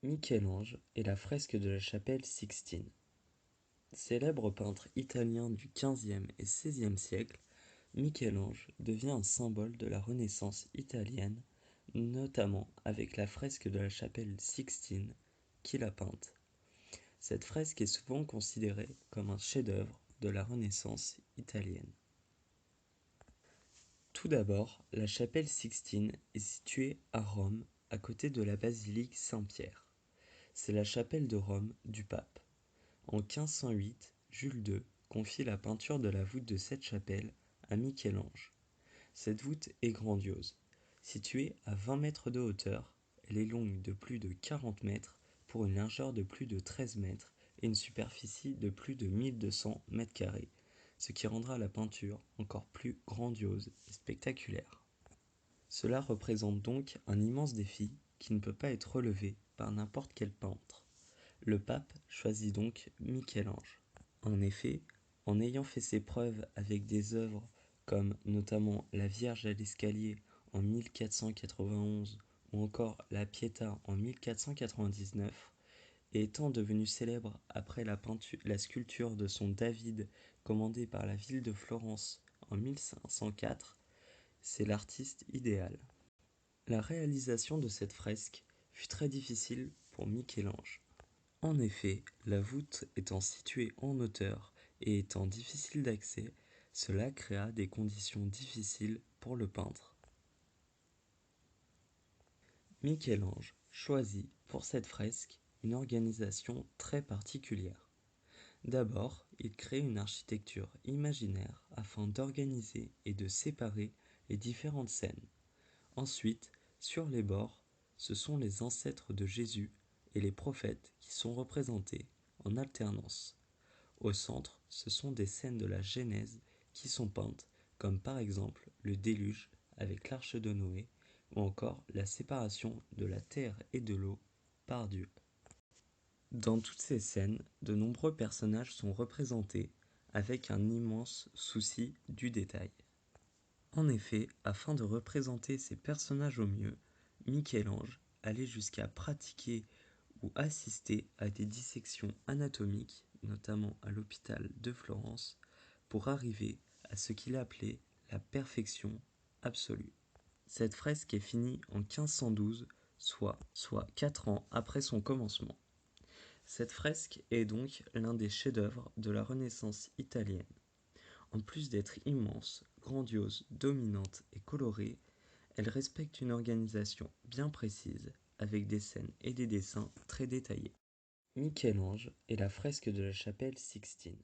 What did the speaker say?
Michel-Ange et la fresque de la chapelle Sixtine. Célèbre peintre italien du XVe et XVIe siècle, Michel-Ange devient un symbole de la Renaissance italienne, notamment avec la fresque de la chapelle Sixtine qu'il a peinte. Cette fresque est souvent considérée comme un chef-d'œuvre de la Renaissance italienne. Tout d'abord, la chapelle Sixtine est située à Rome, à côté de la basilique Saint-Pierre. C'est la chapelle de Rome du pape. En 1508, Jules II confie la peinture de la voûte de cette chapelle à Michel-Ange. Cette voûte est grandiose. Située à 20 mètres de hauteur, elle est longue de plus de 40 mètres pour une largeur de plus de 13 mètres et une superficie de plus de 1200 mètres carrés, ce qui rendra la peinture encore plus grandiose et spectaculaire. Cela représente donc un immense défi qui ne peut pas être relevé par n'importe quel peintre. Le pape choisit donc Michel-Ange. En effet, en ayant fait ses preuves avec des œuvres comme notamment la Vierge à l'escalier en 1491 ou encore la Pietà en 1499, et étant devenu célèbre après la sculpture de son David commandée par la ville de Florence en 1504, c'est l'artiste idéal. La réalisation de cette fresque fut très difficile pour Michel-Ange. En effet, la voûte étant située en hauteur et étant difficile d'accès, cela créa des conditions difficiles pour le peintre. Michel-Ange choisit pour cette fresque une organisation très particulière. D'abord, il crée une architecture imaginaire afin d'organiser et de séparer les différentes scènes. Ensuite, sur les bords, ce sont les ancêtres de Jésus et les prophètes qui sont représentés en alternance. Au centre, ce sont des scènes de la Genèse qui sont peintes, comme par exemple le déluge avec l'arche de Noé, ou encore la séparation de la terre et de l'eau par Dieu. Dans toutes ces scènes, de nombreux personnages sont représentés avec un immense souci du détail. En effet, afin de représenter ces personnages au mieux, Michel-Ange allait jusqu'à pratiquer ou assister à des dissections anatomiques, notamment à l'hôpital de Florence, pour arriver à ce qu'il appelait la perfection absolue. Cette fresque est finie en 1512, soit 4 ans après son commencement. Cette fresque est donc l'un des chefs-d'œuvre de la Renaissance italienne. En plus d'être immense, grandiose, dominante et colorée, elle respecte une organisation bien précise, avec des scènes et des dessins très détaillés. Michel-Ange et la fresque de la chapelle Sixtine.